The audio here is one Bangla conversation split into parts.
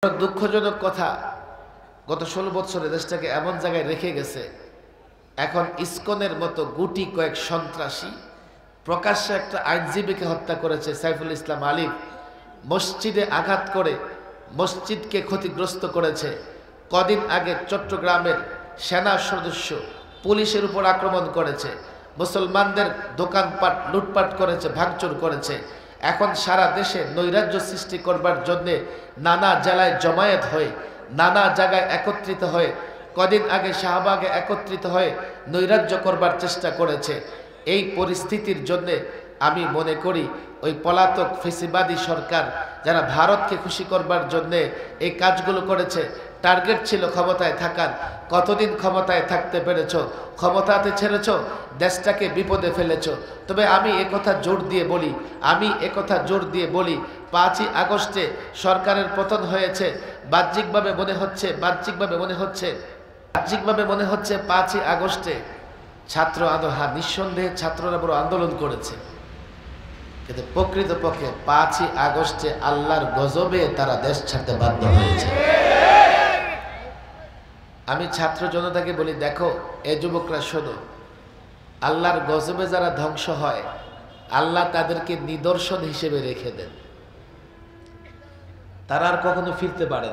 দুঃখজনক কথা, গত 16 বছরে দেশটাকে এমন জায়গায় রেখে গেছে। এখন ইসকনের মতো গুটি কয়েক সন্ত্রাসী প্রকাশ্যে একটা আইনজীবীকে হত্যা করেছে। সাইফুল ইসলাম আলিফ মসজিদে আঘাত করে মসজিদকে ক্ষতিগ্রস্ত করেছে। কদিন আগে চট্টগ্রামের সেনা সদস্য পুলিশের উপর আক্রমণ করেছে, মুসলমানদের দোকানপাট লুটপাট করেছে, ভাঙচুর করেছে। এখন সারা দেশে নৈরাজ্য সৃষ্টি করবার জন্যে নানা জেলায় জমায়েত হয়ে নানা জায়গায় একত্রিত হয়ে কদিন আগে শাহবাগে একত্রিত হয়ে নৈরাজ্য করবার চেষ্টা করেছে। এই পরিস্থিতির জন্যে আমি মনে করি ওই পলাতক ফেসিবাদী সরকার যারা ভারতকে খুশি করবার জন্যে এই কাজগুলো করেছে, টার্গেট ছিল ক্ষমতায় থাকার। কতদিন ক্ষমতায় থাকতে পেরেছ? ক্ষমতাতে ছেড়েছ, দেশটাকে বিপদে ফেলেছ। তবে আমি একথা জোর দিয়ে বলি 5ই আগস্টে সরকারের পতন হয়েছে। বাহ্যিকভাবে মনে হচ্ছে 5ই আগস্টে ছাত্র আন্দোলন, নিঃসন্দেহে ছাত্ররা বড় আন্দোলন করেছে, কিন্তু প্রকৃতপক্ষে 5ই আগস্টে আল্লাহর গজবে তারা দেশ ছাড়তে বাধ্য হয়েছে। আমি ছাত্র জনতাকে বলি, দেখো এ যুবকরা শোনো, আল্লাহর গজবে যারা ধ্বংস হয় আল্লাহ তাদেরকে নিদর্শন হিসেবে রেখে দেন। তারা আর কখনো ফিরতে পারে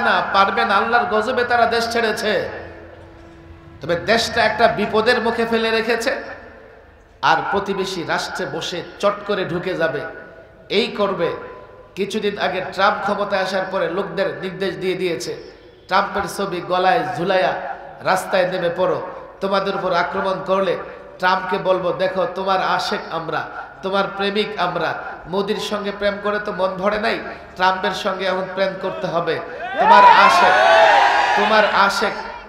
না, পারবে না। আল্লাহর গজবে তারা দেশ ছেড়েছে, তবে দেশটা একটা বিপদের মুখে ফেলে রেখেছে। আর প্রতিবেশী রাষ্ট্রে বসে চট করে ঢুকে যাবে, এই করবে। কিছুদিন আগে ট্রাম্প ক্ষমতায় আসার পরে লোকদের নির্দেশ দিয়ে দিয়েছে, ট্রাম্পের ছবি গলায় ঝুলাইয়া রাস্তায় নেমে পড়ো, তোমাদের উপর আক্রমণ করলে ট্রাম্পকে বলবো, দেখো তোমার আশেক আমরা, তোমার প্রেমিক আমরা। মোদির সঙ্গে প্রেম করে তো মন ভরে নাই, ট্রাম্পের সঙ্গে এখন প্রেম করতে হবে।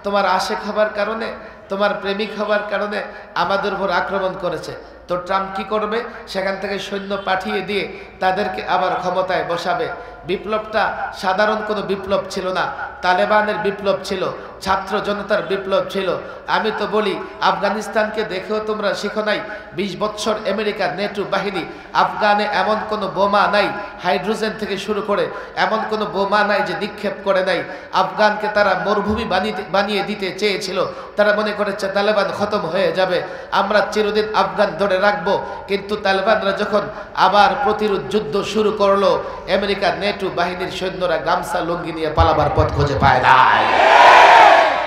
তোমার আশেক হবার কারণে, তোমার প্রেমিক হবার কারণে আমাদের উপর আক্রমণ করেছে। তো ট্রাম্প কি করবে? সেখান থেকে সৈন্য পাঠিয়ে দিয়ে তাদেরকে আবার ক্ষমতায় বসাবে। বিপ্লবটা সাধারণ কোনো বিপ্লব ছিল না, তালেবানের বিপ্লব ছিল, ছাত্র জনতার বিপ্লব ছিল। আমি তো বলি, আফগানিস্তানকে দেখেও তোমরা শিখো নাই? 20 বছর আমেরিকার নেটো বাহিনী, আফগানে এমন কোনো বোমা নাই, হাইড্রোজেন থেকে শুরু করে এমন কোনো বোমা নাই যে নিক্ষেপ করে নাই। আফগানকে তারা মরুভূমি বানিয়ে দিতে চেয়েছিল। তারা মনে করেছে তালেবান খতম হয়ে যাবে, আমরা চিরদিন আফগান ধরে রাখবো। কিন্তু তালেবানরা যখন আবার প্রতিরোধ যুদ্ধ শুরু করলো, আমেরিকার নেটো বাহিনীর সৈন্যরা গামছা লুঙ্গি নিয়ে পালাবার পথ খুঁজে পায় নাই।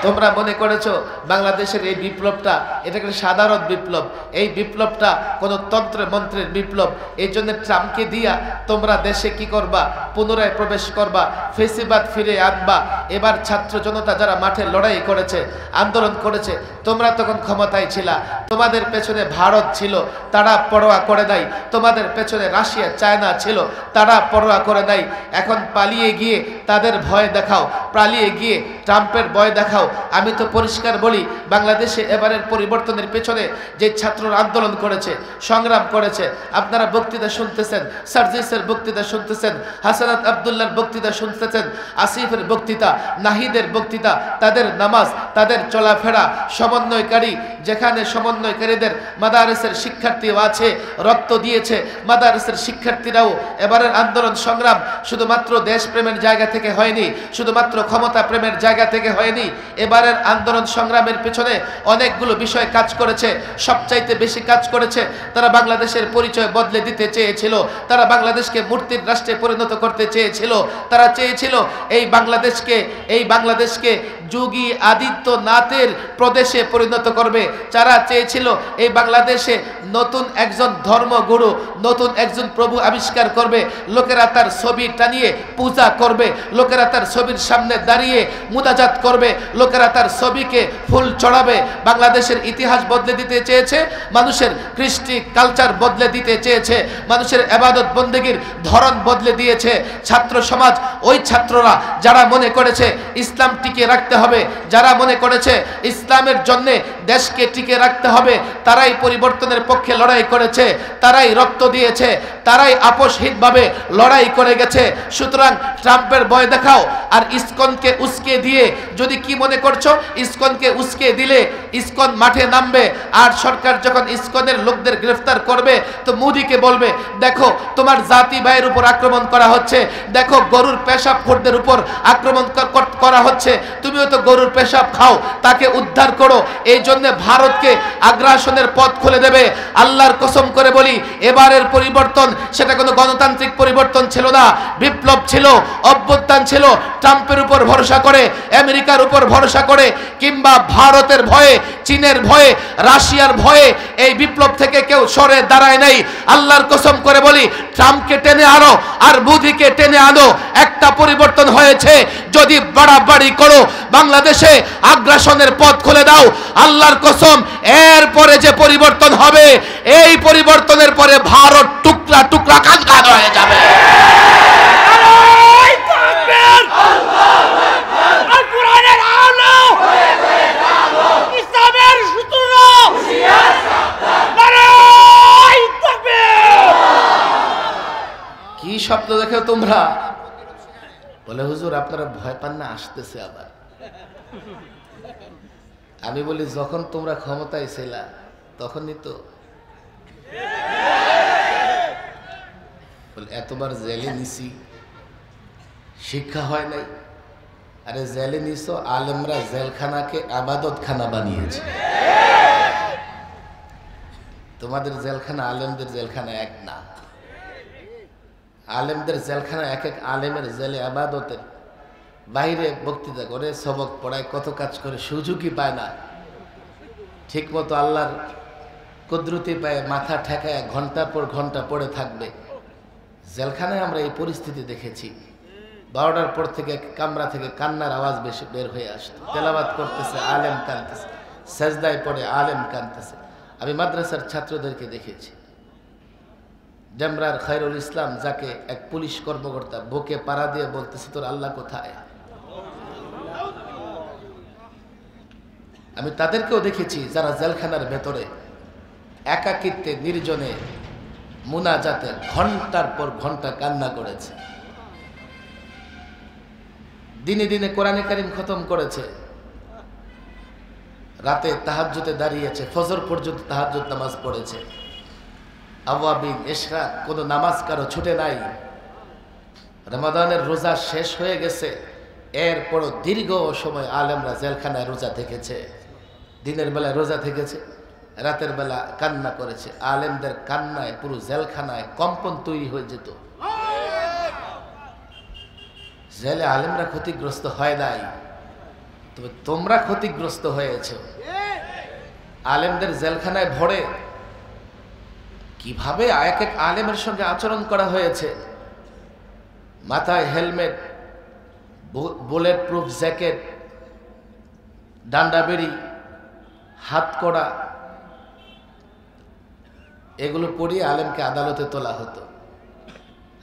তোমরা মনে করেছো বাংলাদেশের এই বিপ্লবটা এটা একটা সাধারণ বিপ্লব, এই বিপ্লবটা কোনো তন্ত্র মন্ত্রের বিপ্লব। এই জন্য ট্রাম্পকে দিয়া তোমরা দেশে কি করবা? পুনরায় প্রবেশ করবা, ফেসিবাদ ফিরে আনবা। এবার ছাত্র জনতা যারা মাঠে লড়াই করেছে, আন্দোলন করেছে, তোমরা তখন ক্ষমতায় ছিলা, তোমাদের পেছনে ভারত ছিল, তারা পরোয়া করে নাই। তোমাদের পেছনে রাশিয়া চায়না ছিল, তারা পরোয়া করে নাই। এখন পালিয়ে গিয়ে তাদের ভয় দেখাও, পালিয়ে গিয়ে ট্রাম্পের ভয় দেখাও। আমি তো পরিষ্কার বলি, বাংলাদেশে এবারের পরিবর্তনের পেছনে যে ছাত্ররা আন্দোলন করেছে, সংগ্রাম করেছে, আপনারা বক্তৃতা শুনতেছেন, সার্জিসের বক্তৃতা শুনতেছেন, হাসানাত আব্দুল্লাহর বক্তৃতা শুনতেছেন, আসিফের বক্তৃতা, নাহিদের বক্তৃতা, তাদের নামাজ, তাদের চলাফেরা, সমন্বয়কারী, যেখানে সমন্বয়কারীদের মাদারিসের শিক্ষার্থীও আছে, রক্ত দিয়েছে মাদারিসের শিক্ষার্থীরাও। এবারের আন্দোলন সংগ্রাম শুধুমাত্র দেশপ্রেমের জায়গা থেকে হয়নি, শুধুমাত্র ক্ষমতা প্রেমের জায়গা থেকে হয়নি। এবারের আন্দোলন সংগ্রামের পেছনে অনেকগুলো বিষয় কাজ করেছে। সবচাইতে বেশি কাজ করেছে, তারা বাংলাদেশের পরিচয় বদলে দিতে চেয়েছিল, তারা বাংলাদেশকে মূর্তির রাষ্ট্রে পরিণত করতে চেয়েছিল। তারা চেয়েছিল এই বাংলাদেশকে যোগী আদিত্যনাথের প্রদেশে পরিণত করবে। যারা চেয়েছিল এই বাংলাদেশে নতুন একজন ধর্মগুরু, নতুন একজন প্রভু আবিষ্কার করবে। লোকেরা তার ছবি টানিয়ে পূজা করবে, লোকেরা তার ছবির সামনে দাঁড়িয়ে মুনাজাত করবে, লোকেরা তার ছবিকে ফুল চড়াবে। বাংলাদেশের ইতিহাস বদলে দিতে চেয়েছে, মানুষের কৃষ্টি কালচার বদলে দিতে চেয়েছে, মানুষের ইবাদত বন্দেগীর ধরন বদলে দিয়েছে ছাত্র সমাজ। ওই ছাত্ররা যারা মনে করেছে ইসলাম টিকিয়ে রাখতে হবে। যারা মনে করেছে ইসলামের জন্য দেশকে টিকে রাখতে হবে, তারাই পরিবর্তনের পক্ষে লড়াই করেছে, তারাই রক্ত দিয়েছে, তারাই আপোষহীনভাবে লড়াই করে গেছে। সুতরাং ট্রাম্পের ভয় দেখাও আর ইসকনকে উস্কে দিয়ে যদি কি মনে করছো ইসকনকে উস্কে দিলে ইসকন মাঠে নামবে, আর সরকার যখন ইসকনের লোকদের গ্রেফতার করবে তো মোদিকে বলবে দেখো তোমার জাতি ভাইয়ের উপর আক্রমণ করা হচ্ছে, দেখো গরুর পেশাব খোরদের উপর আক্রমণ করা হচ্ছে, তুমিও তো গরুর পেশাব খাও, তাকে উদ্ধার করো। এই জন্য ভারতকে আগ্রাসনের পথ খুলে দেবে। আল্লাহর কসম করে বলি এবারের পরিবর্তন সেটা কোনো গণতান্ত্রিক পরিবর্তন ছিল না, বিপ্লব ছিল, অভ্যুত্থান ছিল। ট্রাম্পের উপর ভরসা করে, আমেরিকার উপর ভরসা করে, কিংবা ভারতের ভয়ে, চীনের ভয়ে, রাশিয়ার ভয়ে এই বিপ্লব থেকে কেউ সরে দাঁড়ায় নাই। আল্লাহর কসম করে বলি ট্রাম্পকে টেনে আনো আর মোদিকে টেনে আনো, একটা পরিবর্তন হয়েছে। যদি বাড়াবাড়ি করো বাংলাদেশে আগ্রাসনের পথ খুলে দাও, আল্লাহর কসম এরপরে যে পরিবর্তন হবে এই পরিবর্তনের পরে ভারত টুকরা টুকরা খান খান হয়ে যাবে। কি স্বপ্ন দেখো তোমরা? বলে হুজুর আপনারা ভয় পান না, আসতেছে আবার। আমি বলি যখন তোমরা ক্ষমতায় ছিলা তখনই তো এতবার জেলে নিছি, শিক্ষা হয় নাই। আরে জেলে নিছো, আলেমরা জেলখানাকে আবাদতখানা বানিয়েছে। তোমাদের জেলখানা আলেমদের জেলখানা এক না। আলেমদের জেলখানা এক এক আলেমের জেলে আবাদতের, বাইরে বক্তৃতা করে, সবক পড়ায়, কত কাজ করে, সুযোগই পায় না। ঠিক মতো আল্লাহর কুদরতি পায় মাথা ঠেকায় ঘন্টার পর ঘন্টা পড়ে থাকবে। জেলখানায় আমরা এই পরিস্থিতি দেখেছি। 12টার পর থেকে কামরা থেকে কান্নার আওয়াজ বেশি বের হয়ে আসতো। তেলাওয়াত করতেছে, আলেম কাঁদতেছে, সেজদায় পড়ে আলেম কাঁদতেছে। আমি মাদ্রাসার ছাত্রদেরকে দেখেছি। ডেমরার খায়রুল ইসলাম, যাকে এক পুলিশ কর্মকর্তা বুকে পাড়া দিয়ে বলতেছে তোর আল্লাহ কোথায়। আমি তাদেরকেও দেখেছি যারা জেলখানার ভেতরে একাকিত্বে নির্জনে মুনাজাতে ঘন্টার পর ঘন্টা কান্না করেছে। দিনে দিনে কোরআনে কারিম খতম করেছে, রাতে তাহাজ্জুদে দাঁড়িয়েছে, ফজর পর্যন্ত তাহাজ্জুদ নামাজ পড়েছে। আওয়াবিন, ইশরাক, কোনো নামাজ কারো ছুটে নাই। রমাদানের রোজা শেষ হয়ে গেছে, এরপরও দীর্ঘ সময় আলেমরা জেলখানায় রোজা থেকেছে। দিনের বেলায় রোজা থেকেছে, রাতের বেলা কান্না করেছে। আলেমদের কান্নায় পুরো জেলখানায় কম্পন তৈরি হয়ে যেত। জেলে আলেমরা ক্ষতিগ্রস্ত হয় নাই, তবে তোমরা ক্ষতিগ্রস্ত হয়েছ। আলেমদের জেলখানায় ভরে কিভাবে এক এক আলেমের সঙ্গে আচরণ করা হয়েছে। মাথায় হেলমেট, বুলেট প্রুফ জ্যাকেট, ডান্ডা বেড়ি, হাত কড়া, এগুলো পরিয়ে আলেমকে আদালতে তোলা হতো।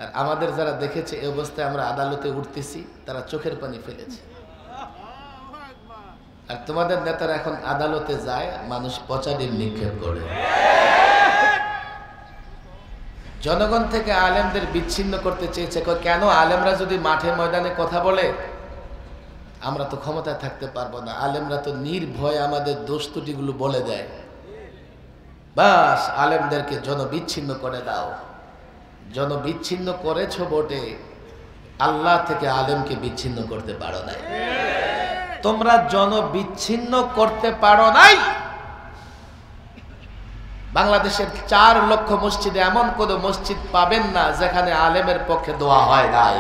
আর আমাদের যারা দেখেছে এই অবস্থায় আমরা আদালতে উঠতেছি, তারা চোখের পানি ফেলেছে। আর তোমাদের নেতারা এখন আদালতে যায়, মানুষ পচা ডিম নিক্ষেপ করে। জনগণ থেকে আলেমদের বিচ্ছিন্ন করতে চেয়েছে। কেন? আলেমরা যদি মাঠে ময়দানে কথা বলে আমরা তো ক্ষমতায় থাকতে পারবো না। আলেমরা তো নির্ভয়ে আমাদের দোষ ত্রুটিগুলো বলে দেয়। বাস আলেমদেরকে জনবিচ্ছিন্ন করে দাও। জনবিচ্ছিন্ন করেছো বটে, আল্লাহ থেকে আলেমকে বিচ্ছিন্ন করতে পারো নাই। তোমরা জনবিচ্ছিন্ন করতে পারো নাই। বাংলাদেশের 4 লক্ষ মসজিদে এমন কোন মসজিদ পাবেন না যেখানে আলেমের পক্ষে দোয়া হয় নাই।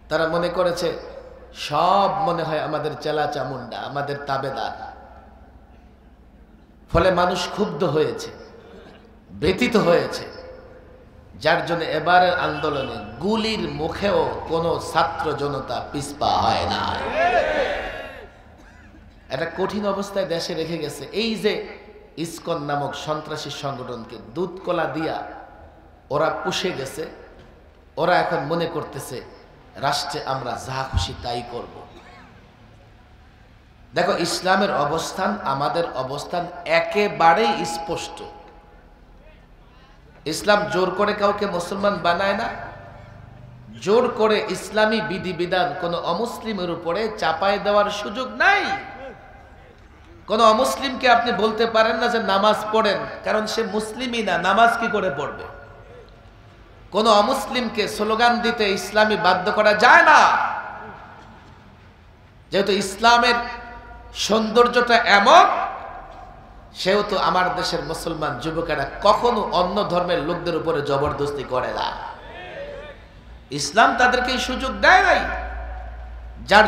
তারা মনে করেছে সব মনে হয় আমাদের চেলা চামুন্ডা, আমাদের তাবেদার। ফলে মানুষ ক্ষুব্ধ হয়েছে, ব্যথিত হয়েছে, যার জন্য এবারের আন্দোলনে গুলির মুখেও কোনো ছাত্র জনতা পিছপা হয় না। একটা কঠিন অবস্থায় দেশে রেখে গেছে। এই যে ইসকন নামক সন্ত্রাসী সংগঠনকে দুধ কলা দিয়া ওরা পুষে গেছে, ওরা এখন মনে করতেছে রাষ্ট্রে আমরা যা খুশি তাই করব। দেখো, ইসলামের অবস্থান, আমাদের অবস্থান একেবারেই স্পষ্ট। ইসলাম জোর করে কাউকে মুসলমান বানায় না। জোর করে ইসলামী বিধিবিধান কোন অমুসলিমের উপরে চাপায় দেওয়ার সুযোগ নাই। কোন অমুসলিমকে আপনি বলতে পারেন না যে নামাজ পড়েন, কারণ সে মুসলিমই না, নামাজ কি করে পড়বে। কোন অমুসলিমকে স্লোগান দিতে ইসলামী বাধ্য করা যায় না, যেহেতু ইসলামের সৌন্দর্যটা এমন। সেহেতু আমার দেশের মুসলমান যুবকেরা কখনো অন্য ধর্মের লোকদের উপরে জবরদস্তি করে না। ইসলাম তাদেরকে এই সুযোগ দেয় নাই। যার